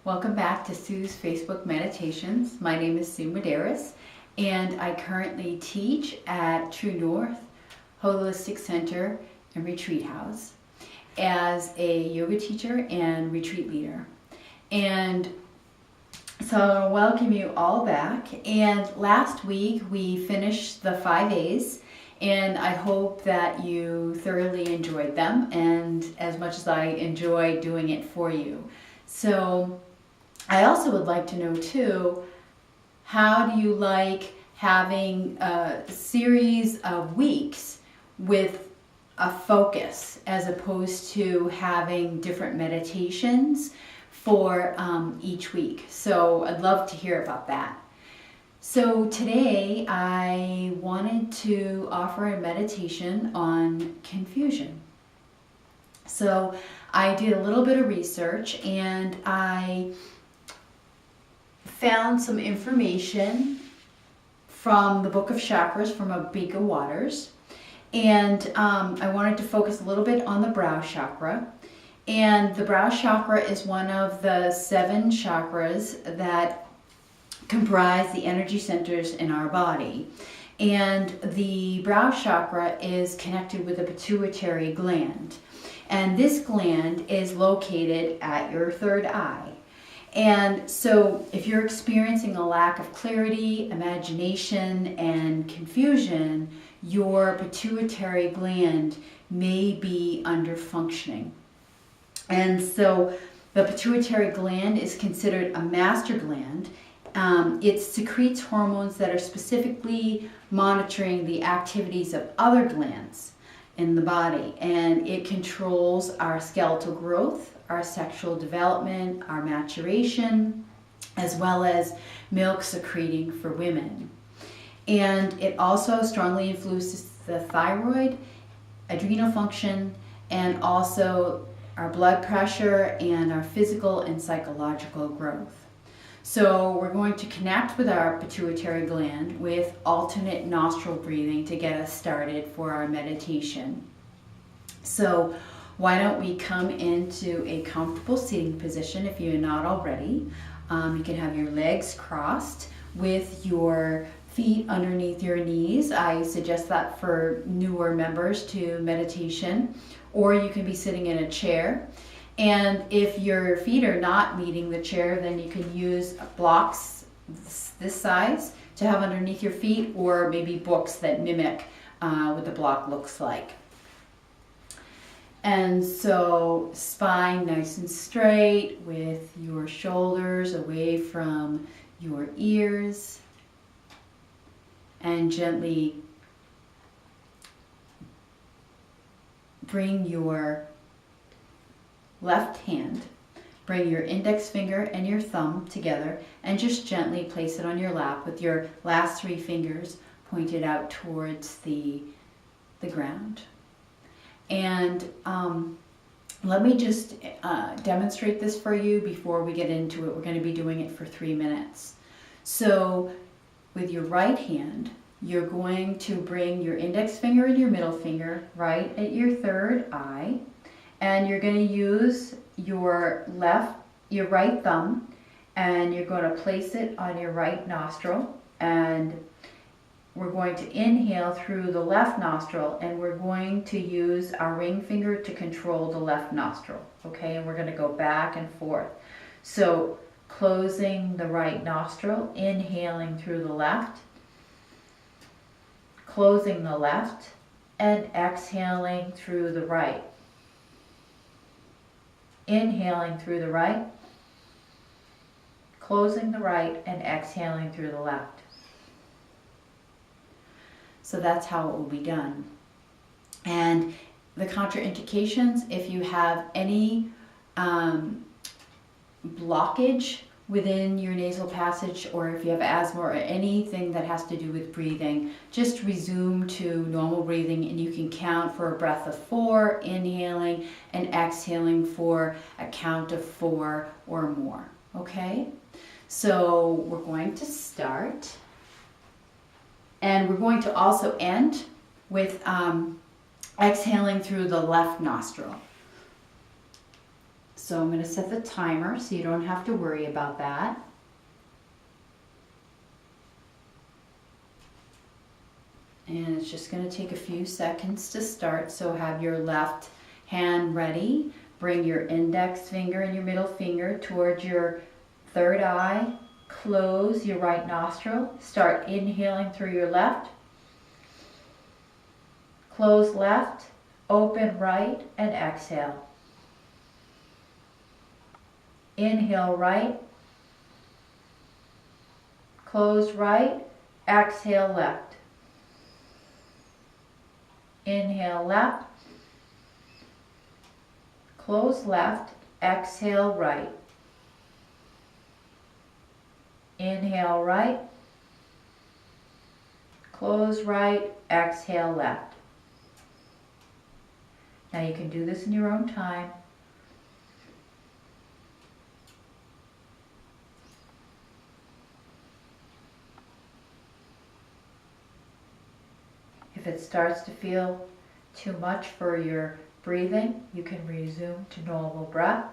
Welcome back to Sue's Facebook Meditations. My name is Sue Medeiros, and I currently teach at True North Holistic Center and Retreat House as a yoga teacher and retreat leader. And so I want to welcome you all back. And last week we finished the 5 A's, and I hope that you thoroughly enjoyed them, and as much as I enjoy doing it for you. So I also would like to know too, how do you like having a series of weeks with a focus as opposed to having different meditations for each week? So I'd love to hear about that. So today I wanted to offer a meditation on confusion. So I did a little bit of research and I found some information from the Book of Chakras from Abhika Waters. And I wanted to focus a little bit on the brow chakra. And the brow chakra is one of the 7 chakras that comprise the energy centers in our body. And the brow chakra is connected with the pituitary gland. And this gland is located at your third eye. And so if you're experiencing a lack of clarity, imagination, and confusion, your pituitary gland may be under functioning. And so the pituitary gland is considered a master gland. It secretes hormones that are specifically monitoring the activities of other glands in the body, and it controls our skeletal growth, our sexual development, our maturation, as well as milk secreting for women. And it also strongly influences the thyroid, adrenal function, and also our blood pressure and our physical and psychological growth. So we're going to connect with our pituitary gland with alternate nostril breathing to get us started for our meditation. So why don't we come into a comfortable seating position if you're not already. You can have your legs crossed with your feet underneath your knees. I suggest that for newer members to meditation. Or you can be sitting in a chair. And if your feet are not meeting the chair, then you can use blocks this size to have underneath your feet, or maybe books that mimic what the block looks like. And so spine nice and straight with your shoulders away from your ears, and gently bring your left hand, bring your index finger and your thumb together, and just gently place it on your lap with your last 3 fingers pointed out towards the ground. And let me just demonstrate this for you before we get into it. We're going to be doing it for 3 minutes. So with your right hand, you're going to bring your index finger and your middle finger right at your third eye. And you're going to use your right thumb, and you're going to place it on your right nostril, and we're going to inhale through the left nostril, and we're going to use our ring finger to control the left nostril, okay? And we're going to go back and forth. So closing the right nostril, inhaling through the left, closing the left, and exhaling through the right. Inhaling through the right, closing the right, and exhaling through the left. So that's how it will be done. And the contraindications, if you have any blockage within your nasal passage, or if you have asthma or anything that has to do with breathing, just resume to normal breathing, and you can count for a breath of 4, inhaling and exhaling for a count of 4 or more. Okay? So we're going to start, and we're going to also end with exhaling through the left nostril. So I'm going to set the timer so you don't have to worry about that. And it's just going to take a few seconds to start. So have your left hand ready. Bring your index finger and your middle finger towards your third eye. Close your right nostril. Start inhaling through your left. Close left. Open right and exhale. Inhale right. Close right. Exhale left. Inhale left. Close left. Exhale right. Inhale right. Close right. Exhale left. Now you can do this in your own time. If it starts to feel too much for your breathing, you can resume to normal breath.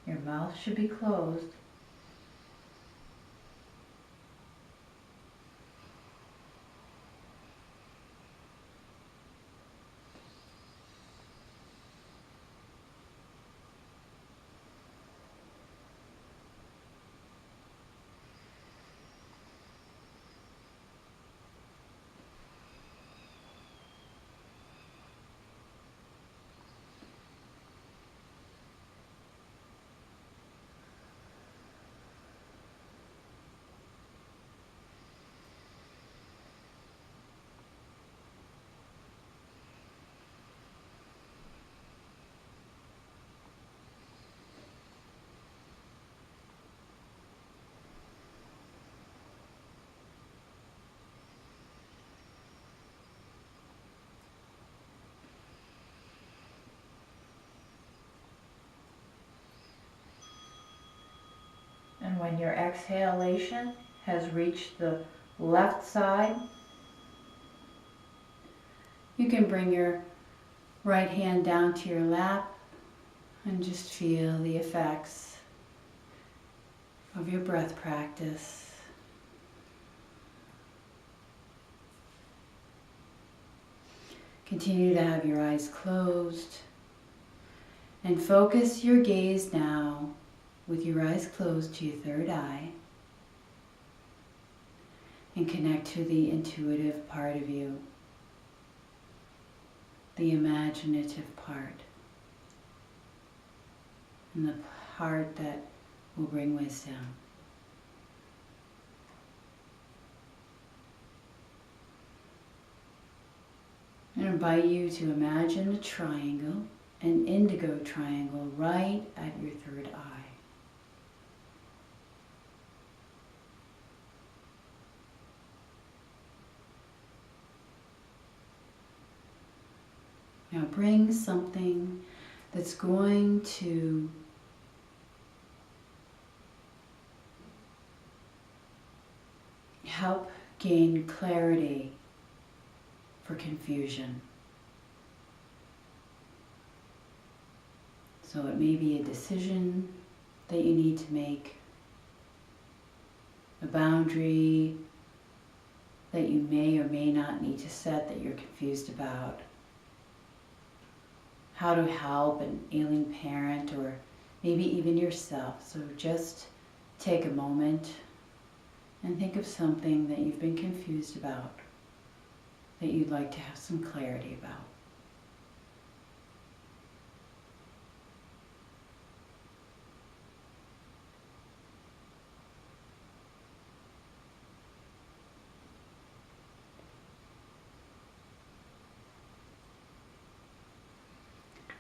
Your mouth should be closed. And when your exhalation has reached the left side, you can bring your right hand down to your lap and just feel the effects of your breath practice. Continue to have your eyes closed and focus your gaze now with your eyes closed to your third eye and connect to the intuitive part of you, the imaginative part, and the part that will bring wisdom. I invite you to imagine a triangle, an indigo triangle, right at your third eye. Now bring something that's going to help gain clarity for confusion. So it may be a decision that you need to make, a boundary that you may or may not need to set that you're confused about. how to help an ailing parent or maybe even yourself. So just take a moment and think of something that you've been confused about, that you'd like to have some clarity about.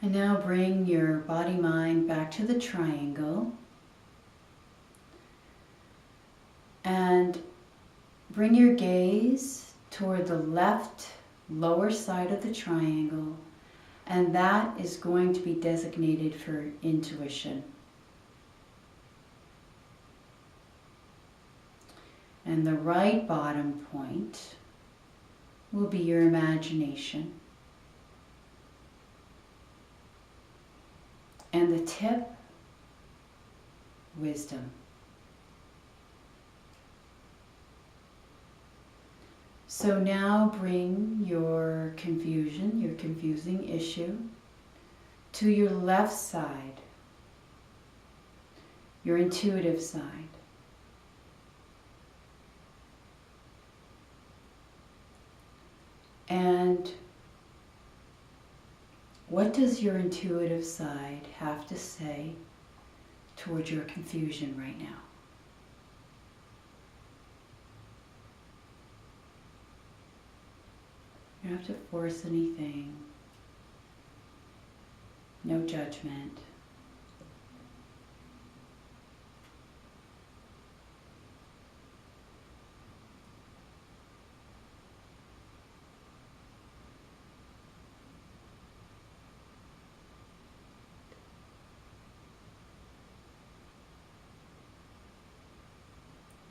And now bring your body-mind back to the triangle. And bring your gaze toward the left lower side of the triangle. And that is going to be designated for intuition. And the right bottom point will be your imagination. And the tip, wisdom. So now bring your confusion, your confusing issue, to your left side, your intuitive side. And what does your intuitive side have to say towards your confusion right now? You don't have to force anything. No judgment.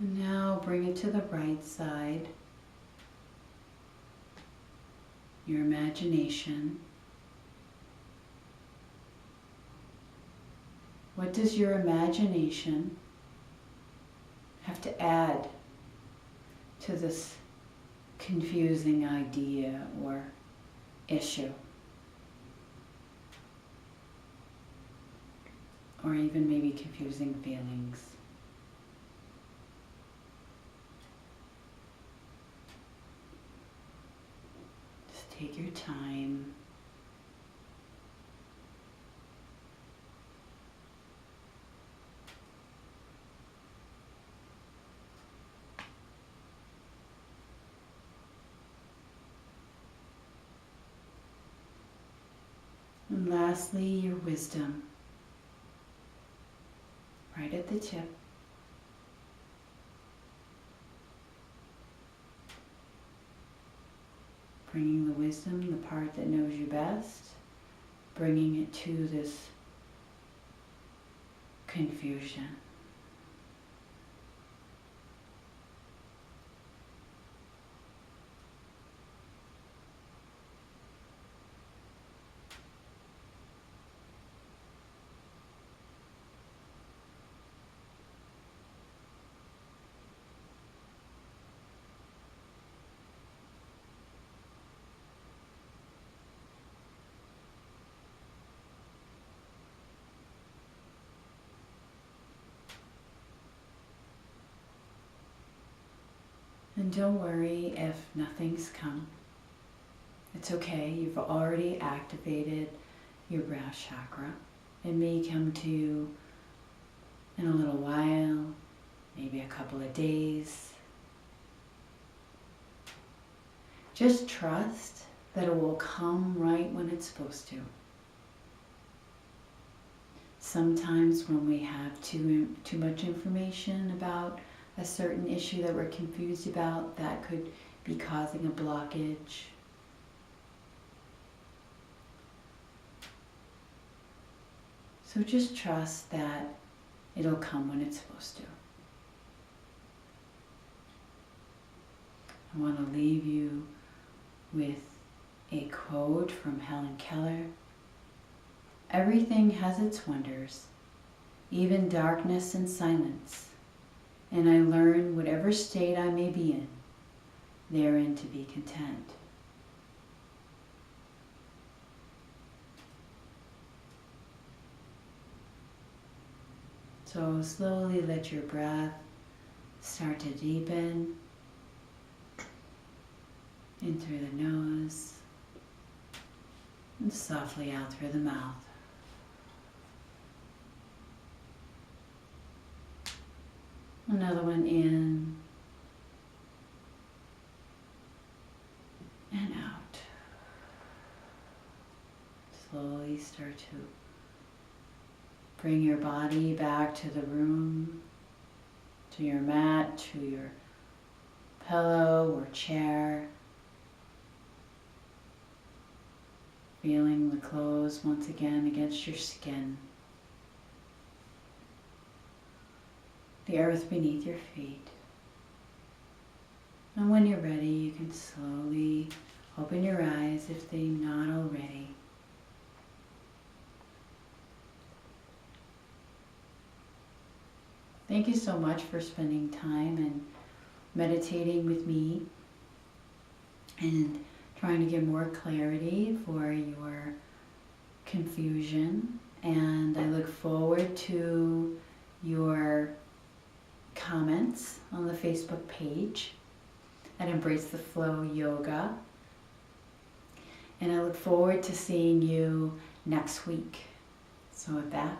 And now bring it to the right side. Your imagination. What does your imagination have to add to this confusing idea or issue? Or even maybe confusing feelings. Take your time. And lastly, your wisdom. Right at the tip. Bringing the wisdom, the part that knows you best, bringing it to this confusion. And don't worry if nothing's come. It's okay, you've already activated your brow chakra. It may come to you in a little while, maybe a couple of days. Just trust that it will come right when it's supposed to. Sometimes when we have too much information about a certain issue that we're confused about, that could be causing a blockage. So just trust that it'll come when it's supposed to. I want to leave you with a quote from Helen Keller. Everything has its wonders, even darkness and silence. And I learn whatever state I may be in, therein to be content. So slowly let your breath start to deepen in through the nose and softly out through the mouth. Another one in and out. Slowly start to bring your body back to the room, to your mat, to your pillow or chair. Feeling the clothes once again against your skin. The earth beneath your feet. And when you're ready, you can slowly open your eyes if they're not already. Thank you so much for spending time and meditating with me and trying to get more clarity for your confusion. And I look forward to your comments on the Facebook page at Embrace the Flow Yoga. And I look forward to seeing you next week. So with that,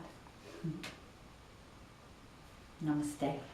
namaste.